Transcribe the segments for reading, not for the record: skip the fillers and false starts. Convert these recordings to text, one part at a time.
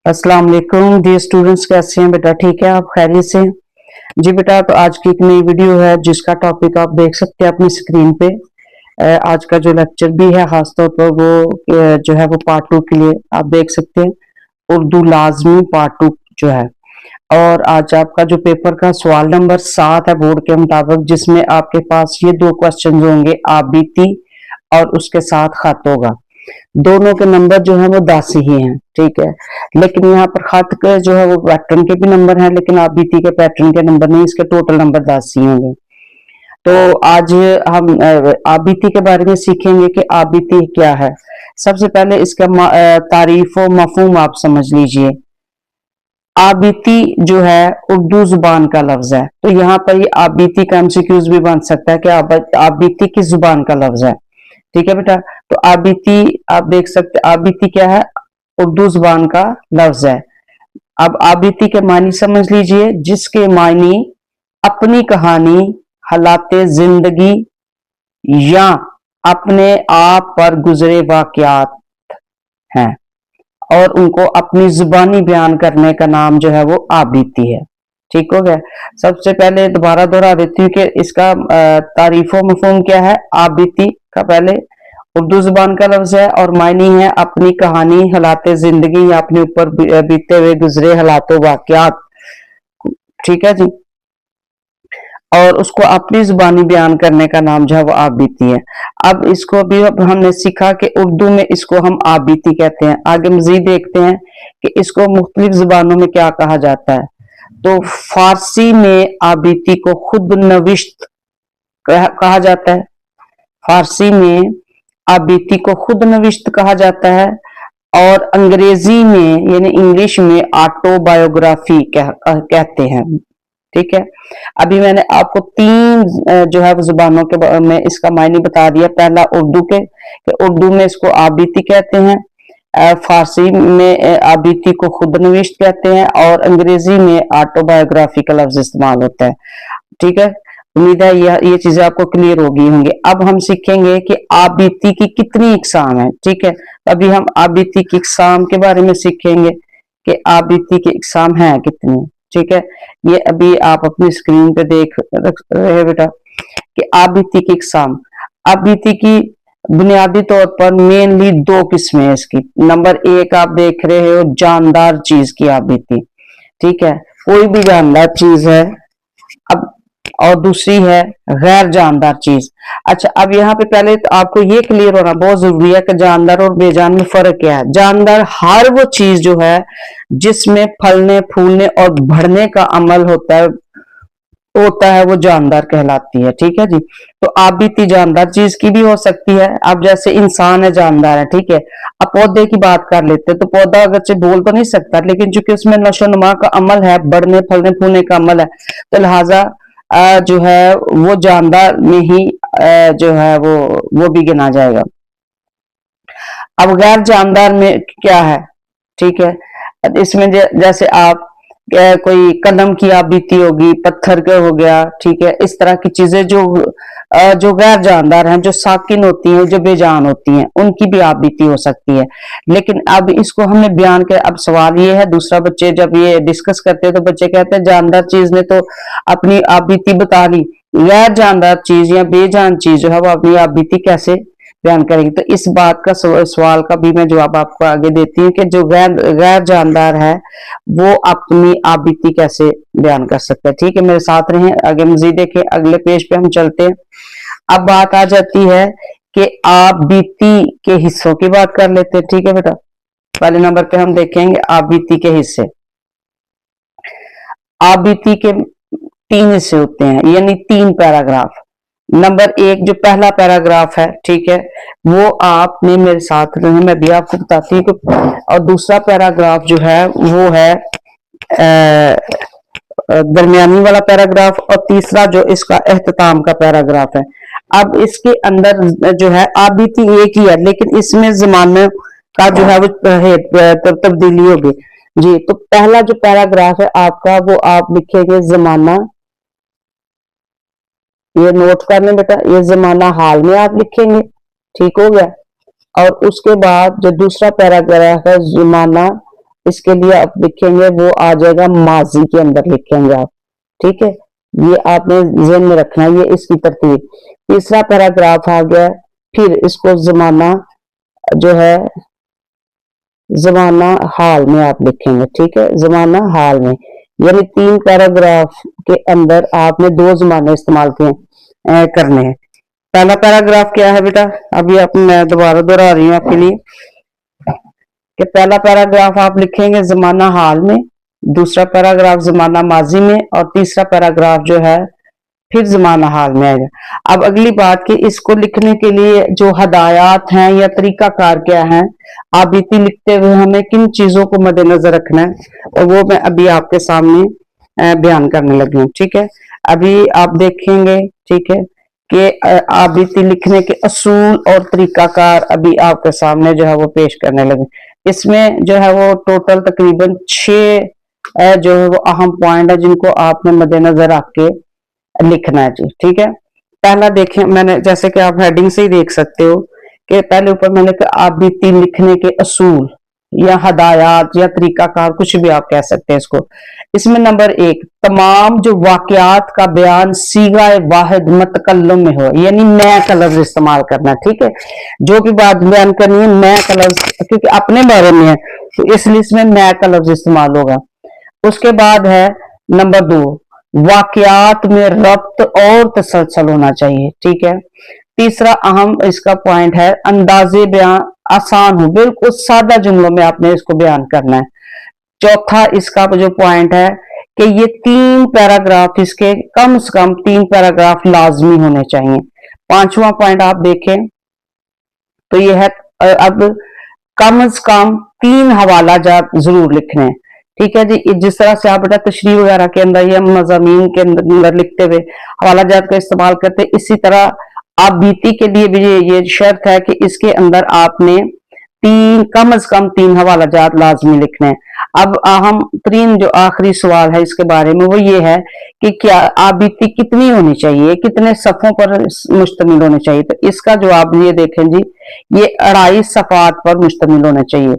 अस्सलाम वालेकुम dear students, कैसे हैं बेटा? ठीक है, आप खैरियत से? जी बेटा, तो आज की एक नई वीडियो है जिसका टॉपिक आप देख सकते हैं अपनी स्क्रीन पे। आज का जो लेक्चर भी है खासतौर पर वो जो है वो पार्ट 2 के लिए आप देख सकते हैं, उर्दू लाजमी पार्ट 2 जो है। और आज आपका जो पेपर का सवाल नंबर 7 है बोर्ड के मुताबिक, जिसमें आपके पास ये 2 क्वेश्चन होंगे, आप बीती और उसके साथ खत होगा। दोनों के नंबर जो है वो 10 ही हैं, ठीक है। लेकिन यहाँ पर खत के जो है वो पैटर्न के भी नंबर हैं, लेकिन आप बीती के पैटर्न के नंबर नहीं, इसके टोटल नंबर 10 ही होंगे। तो आज हम आबीती के बारे में सीखेंगे कि आबीती क्या है। सबसे पहले इसका तारीफ और मफहूम आप समझ लीजिए। आबीती जो है उर्दू जुबान का लफ्ज है, तो यहाँ पर ये आबीती का एमसीक्यूज भी बन सकता है कि आबीती किस जुबान का लफ्ज है, ठीक है बेटा। तो आबीती आप देख सकते, आबीती क्या है? उर्दू जुबान का लफ्ज है। अब आबीती के मानी समझ लीजिए, जिसके मानी अपनी कहानी, हालाते जिंदगी या अपने आप पर गुजरे वाकयात हैं और उनको अपनी जुबानी बयान करने का नाम जो है वो आबीती है। ठीक हो गया। सबसे पहले दोबारा दोहरा देती हूँ कि इसका तारीफ व मफहूम क्या है। आबीती का पहले उर्दू जुबान का लफ्ज है और मायनी है अपनी कहानी, हालात जिंदगी या अपने ऊपर बीते हुए गुजरे हालातों वाकयात, ठीक है जी। और उसको अपनी जुबानी बयान करने का नाम जो है वो आबीती है। अब इसको भी हमने सीखा कि उर्दू में इसको हम आबीती कहते हैं। आगे मजीद देखते हैं कि इसको मुख्तलिफ जुबानों में क्या कहा जाता है। तो फारसी में आबीती को खुद नविश्त कहा जाता है। फारसी में आबीती को खुद नविश्त कहा जाता है और अंग्रेजी में यानी इंग्लिश में ऑटोबायोग्राफी कहते हैं, ठीक है। अभी मैंने आपको 3 जो है जुबानों के में इसका मायने बता दिया। पहला उर्दू के, उर्दू में इसको आबीती कहते हैं, फारसी में आबीती को खुद नविश्त कहते हैं और अंग्रेजी में ऑटोबायोग्राफी का लफ्ज इस्तेमाल होता है, ठीक है। उम्मीद है ये चीजें आपको क्लियर हो गई होंगी। अब हम सीखेंगे कि आबीती की कितनी इकसाम है, ठीक है। अभी हम आबीती की इकसाम के बारे में सीखेंगे कि आबीती की इकसाम है कितनी, ठीक है। ये अभी आप अपनी स्क्रीन पे देख रहे हैं बेटा कि आबीती की इकसाम। आबीती की बुनियादी तौर पर मेनली 2 किस्में हैं इसकी। नंबर 1 आप देख रहे हो जानदार चीज की आबीती, ठीक है, कोई भी जानदार चीज है। अब और दूसरी है गैर जानदार चीज। अच्छा, अब यहाँ पे पहले तो आपको ये क्लियर होना बहुत जरूरी है कि जानदार और बेजान में फर्क क्या है। जानदार हर वो चीज जो है जिसमें फलने फूलने और बढ़ने का अमल होता है वो जानदार कहलाती है, ठीक है जी। तो आबीती जानदार चीज की भी हो सकती है। अब जैसे इंसान है जानदार है, ठीक है। अब पौधे की बात कर लेते हैं, तो पौधा अगरचे बोल तो नहीं सकता, लेकिन चूंकि उसमें नशो नुमा का अमल है, बढ़ने फलने फूलने का अमल है, तो लिहाजा जो है वो जानदार में ही जो है वो भी गिना जाएगा। अब गैर जानदार में क्या है, ठीक है। इसमें जैसे आप कोई कलम की आबीती होगी, पत्थर के हो गया, ठीक है। इस तरह की चीजें जो गैर जानदार हैं, जो साकिन होती हैं, जो बेजान होती हैं, उनकी भी आबीती हो सकती है। लेकिन अब इसको हमने बयान किया। अब सवाल ये है, दूसरा बच्चे जब ये डिस्कस करते हैं तो बच्चे कहते हैं जानदार चीज ने तो अपनी आबीती बता ली, गैर जानदार चीज या बेजान चीज जो है वो अपनी आबीती कैसे बयान करेगी। तो इस बात का सवाल का भी मैं जवाब आपको आगे देती हूँ कि जो गैर जानदार है वो अपनी आबीती कैसे बयान कर सकता है, ठीक है। मेरे साथ रहें, आगे मजीद देखें, अगले पेज पे हम चलते हैं। अब बात आ जाती है कि आबीती के हिस्सों की बात कर लेते हैं, ठीक है बेटा। पहले नंबर पे हम देखेंगे आबीती के हिस्से। आबीती के 3 हिस्से होते हैं, यानी 3 पैराग्राफ। नंबर 1 जो पहला पैराग्राफ है, ठीक है, वो आपने मेरे साथ रहे, मैं भी आपको बताती हूँ। और दूसरा पैराग्राफ जो है वो है दरमियानी वाला पैराग्राफ, और तीसरा जो इसका एहतताम का पैराग्राफ है। अब इसके अंदर जो है आबीती एक ही है, लेकिन इसमें जमाने का जो है वो तब्दीली होगी जी। तो पहला जो पैराग्राफ है आपका, वो आप लिखेंगे जमाना, ये नोट कर लें बेटा, ये जमाना हाल में आप लिखेंगे, ठीक हो गया। और उसके बाद जो दूसरा पैराग्राफ है जमाना इसके लिए आप लिखेंगे वो आ जाएगा माजी के अंदर लिखेंगे आप, ठीक है। ये आपने ज़हन में रखना है, ये इसकी तरतीब। तीसरा पैराग्राफ आ गया, फिर इसको जमाना जो है जमाना हाल में आप लिखेंगे, ठीक है, जमाना हाल में। यानी 3 पैराग्राफ के अंदर आपने 2 जमाने इस्तेमाल करने हैं। पहला पैराग्राफ क्या है बेटा, अभी मैं दोबारा दोहरा रही हूँ आपके लिए कि पहला पैराग्राफ आप लिखेंगे जमाना हाल में, दूसरा पैराग्राफ जमाना माजी में, और तीसरा पैराग्राफ जो है फिर जमाना हाल में आएगा। अब अगली बात कि इसको लिखने के लिए जो हदायत हैं या तरीकाकार क्या है, आप बीती लिखते हुए हमें किन चीजों को मद्देनजर रखना है, और वो मैं अभी आपके सामने बयान करने लगी हूँ, ठीक है। अभी आप देखेंगे, ठीक है, कि आप बीती लिखने के असूल और तरीकाकार अभी आपके सामने जो है वो पेश करने लगे। इसमें जो है वो टोटल तकरीबन 6 जो है वो अहम पॉइंट है जिनको आपने मद्देनजर रख के लिखना है जी, ठीक है। पहला देखें, मैंने जैसे कि आप हेडिंग से ही देख सकते हो कि पहले ऊपर मैंने कहा आप बीती लिखने के असूल या हदायत या तरीकाकार, कुछ भी आप कह सकते हैं इसको। इसमें नंबर 1, तमाम जो वाकयात का बयान सीगा वाहिद मुतकल्लम में हो, यानी मैं का लफ्ज इस्तेमाल करना, ठीक है। जो भी बात बयान करनी है मैं का लफ्ज, क्योंकि अपने बारे में है तो इसलिए इसमें मैं का लफ्ज इस्तेमाल होगा। उसके बाद है नंबर 2, वाकयात में रब्त और तसलसल होना चाहिए, ठीक है। तीसरा अहम इसका पॉइंट है अंदाजे बयान आसान हो, बिल्कुल सादा जुमलों में आपने इसको बयान करना है। चौथा इसका जो पॉइंट है कि ये 3 पैराग्राफ, इसके कम से कम 3 पैराग्राफ लाजमी होने चाहिए। 5वां पॉइंट आप देखें तो ये है अब कम से कम 3 हवाला जात जरूर लिखने हैं, ठीक है जी। जिस तरह से आप बेटा तशरीह वगैरह के अंदर या मज़ामीन के अंदर लिखते हुए हवाला जात का इस्तेमाल करते, इसी तरह आप बीती के लिए भी ये शर्त है कि इसके अंदर आपने कम से कम 3 हवाला जात लाजमी लिखने हैं। अब अहम तरीन जो आखिरी सवाल है इसके बारे में वो ये है कि क्या आप बीती कितनी होनी चाहिए, कितने सफ़ों पर मुश्तमिल होनी चाहिए। तो इसका जवाब ये देखें जी, ये 2.5 सफ़ात पर मुश्तमिल होना चाहिए,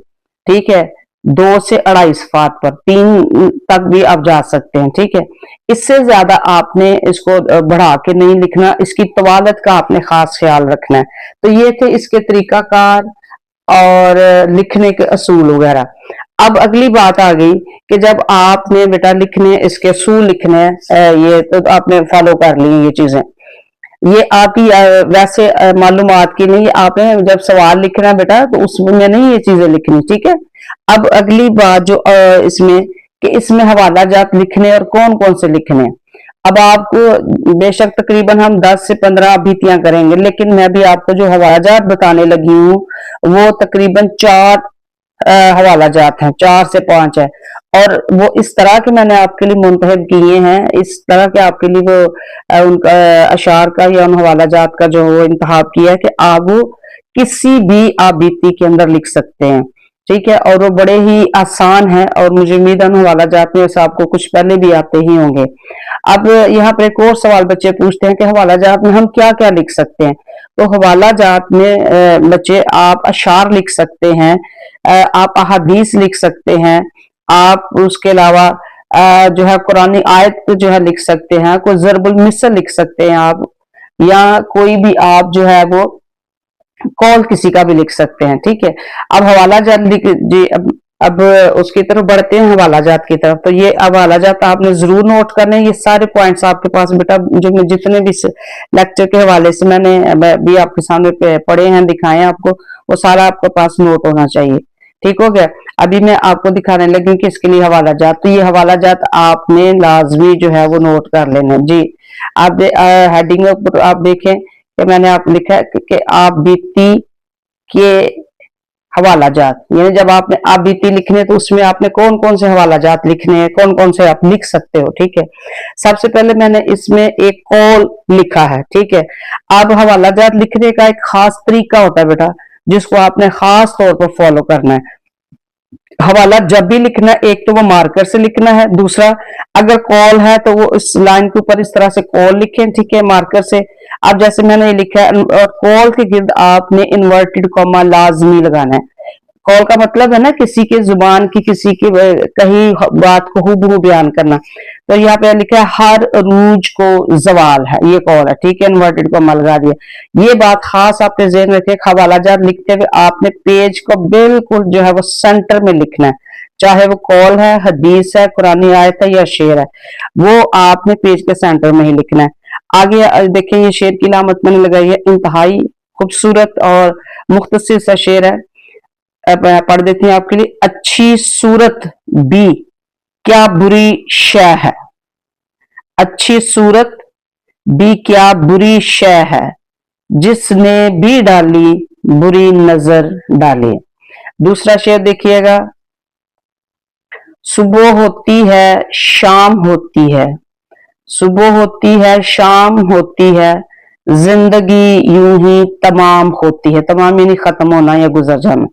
ठीक है। 2 से 2.5 सफ़ात पर, 3 तक भी आप जा सकते हैं, ठीक है। इससे ज्यादा आपने इसको बढ़ा के नहीं लिखना, इसकी तवालत का आपने खास ख्याल रखना है। तो ये थे इसके तरीकाकार और लिखने के असूल वगैरह। अब अगली बात आ गई कि जब आपने बेटा लिखने इसके असूल लिखने ये तो आपने फॉलो कर ली ये चीजें, ये आपकी वैसे मालूमात की नहीं, आपने जब सवाल लिखना बेटा तो उसमें नहीं ये चीजें लिखनी, ठीक है। अब अगली बात जो इसमें कि इसमें हवाला जात लिखने और कौन कौन से लिखने। अब आपको बेशक तकरीबन हम 10 से 15 बीतियां करेंगे, लेकिन मैं भी आपको जो हवाला जात बताने लगी हूँ वो तकरीबन 4 हवाला जात हैं, 4 से 5 है, और वो इस तरह के मैंने आपके लिए मुंतखब किए हैं, इस तरह के आपके लिए वो उनका अशार का या उन हवाला जात का जो वो इंतखाब किया है कि आप वो किसी भी आप बीती के अंदर लिख सकते हैं, ठीक है। और वो बड़े ही आसान है, और मुझे उम्मीद है हवाला जात में से आपको कुछ पहले भी आते ही होंगे। अब यहाँ पर एक और सवाल बच्चे पूछते हैं कि हवाला जात में हम क्या क्या लिख सकते हैं। तो हवाला जात में बच्चे आप अशार लिख सकते हैं, आप अहादीस लिख सकते हैं, आप उसके अलावा जो है कुरानी आयत जो है लिख सकते हैं, कोई ज़रबुल मिसल लिख सकते हैं आप, या कोई भी आप जो है वो कॉल किसी का भी लिख सकते हैं, ठीक है। अब हवाला जात जी, अब उसकी तरफ बढ़ते हैं हवाला जात की तरफ। तो ये हवाला जात आपने जरूर नोट करने, ये सारे पॉइंट्स आपके पास बेटा जो मैं जितने भी लेक्चर के हवाले से मैंने भी आपके सामने पढ़े हैं, दिखाए हैं आपको, वो सारा आपके पास नोट होना चाहिए, ठीक हो गया। अभी मैं आपको दिखाने लगी कि इसके लिए हवाला जात, तो ये हवाला जात आपने लाजमी जो है वो नोट कर लेना जी। आप हेडिंग पर आप देखें कि मैंने आप लिखा है कि आप बीती के हवाला जात, यानी जब आपने आप बीती लिखने तो उसमें आपने कौन कौन से हवाला जात लिखने हैं, कौन कौन से आप लिख सकते हो, ठीक है। सबसे पहले मैंने इसमें एक कॉल लिखा है, ठीक है। अब हवाला जात लिखने का एक खास तरीका होता है बेटा जिसको आपने खास तौर पर फॉलो करना है। हवाला जब भी लिखना है, एक तो वो मार्कर से लिखना है, दूसरा अगर कॉल है तो वो इस लाइन के ऊपर इस तरह से कॉल लिखें, ठीक है, मार्कर से। अब जैसे मैंने लिखा है, और कॉल के गिर्द आपने इन्वर्टेड कॉमा लाजमी लगाना है। कौल का मतलब है ना किसी की जुबान की, किसी की कहीं बात को हूबहू बयान करना। तो यहाँ पे लिखा है हर अरूज को जवाल है, ये कौल है, ठीक है, इन्वर्टेड को मल लगा दिया। ये बात खास आपने ज़हन रखे, हवाला जात लिखते हुए आपने पेज को बिल्कुल जो है वो सेंटर में लिखना है, चाहे वो कौल है, हदीस है, कुरानी आयत है या शेर है, वो आपने पेज के सेंटर में ही लिखना है। आगे देखिए ये शेर की अलामत मैंने लगाई है, इंतहाई खूबसूरत और मुख्तसर सा शेर है। पढ़ देती हूँ आपके लिए। अच्छी सूरत भी क्या बुरी शय है, अच्छी सूरत भी क्या बुरी शय है, जिसने भी डाली बुरी नजर डाले। दूसरा शेर देखिएगा, सुबह होती है शाम होती है, सुबह होती है शाम होती है, जिंदगी यूं ही तमाम होती है। तमाम यानी खत्म होना या गुजर जाना।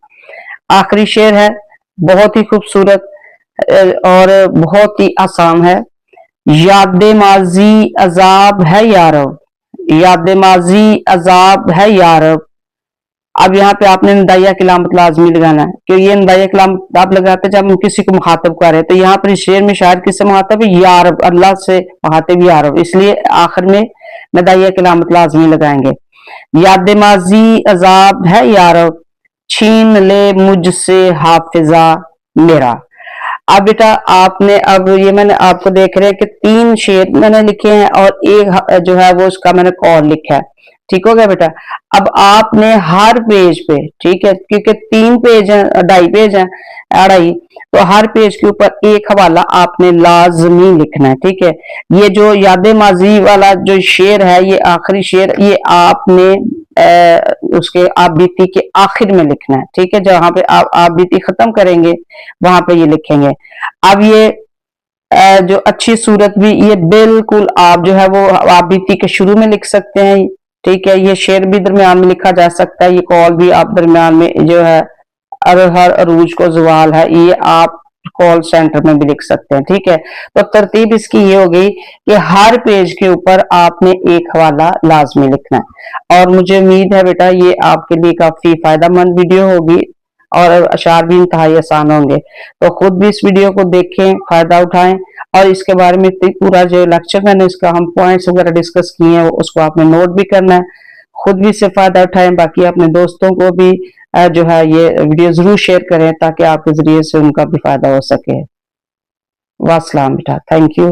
आखिरी शेर है, बहुत ही खूबसूरत और बहुत ही आसान है। याद माजी अजाब है यारब, याद माजी अजाब है यारब। अब यहाँ पे आपने नदाइया की लामत लाजमी लगाना है, क्योंकि ये नदाइया की लामत आप लगाते जब हम किसी को मुखातब कर रहे हैं। तो यहाँ पर इस शेर में शायद किससे मुखातब है, यारब, अल्लाह से मुखातब यारब, इसलिए आखिर में नदाइया की लामत लाजमी लगाएंगे। याद माजी अजाब है यारब, छीन ले मुझसे हाफिजा मेरा। अब बेटा आपने, अब ये मैंने आपको देख रहे हैं कि 3 शेर मैंने लिखे हैं और एक जो है वो उसका मैंने कौल लिखा है, ठीक हो गया बेटा। अब आपने हर पेज पे, ठीक है, क्योंकि 3 पेज हैं, 2.5 पेज हैं, 2.5, तो हर पेज के ऊपर एक हवाला आपने लाजमी लिखना है, ठीक है। ये जो याद माजी वाला जो शेर है, ये आखिरी शेर, ये आपने उसके आप बीती के आखिर में लिखना है, ठीक है। जहां पे आप बीती खत्म करेंगे वहां पे ये लिखेंगे। अब ये जो अच्छी सूरत भी, ये बिल्कुल आप जो है वो आप बीती के शुरू में लिख सकते हैं, ठीक है। ये शेर भी दरमियान में लिखा जा सकता है, ये कौल भी आप दरमियान में जो है, हर अरूज को जवाल है, ये आप कॉल सेंटर में भी लिख सकते हैं, ठीक है। तो तरतीब इसकी ये हो गई कि हर पेज के ऊपर आपने एक हवाला लाजमी लिखना है। और मुझे उम्मीद है बेटा ये आपके लिए काफी फायदेमंद वीडियो होगी और अशार भी इंतहाई आसान होंगे। तो खुद भी इस वीडियो को देखें, फायदा उठाएं, और इसके बारे में पूरा जो लेक्चर मैंने इसका हम पॉइंट्स वगैरह डिस्कस किए हैं उसको आपने नोट भी करना है, खुद भी इससे फायदा उठाएं, बाकी अपने दोस्तों को भी जो है ये वीडियो जरूर शेयर करें ताकि आपके जरिए से उनका भी फायदा हो सके। वास्सलाम बेटा, थैंक यू।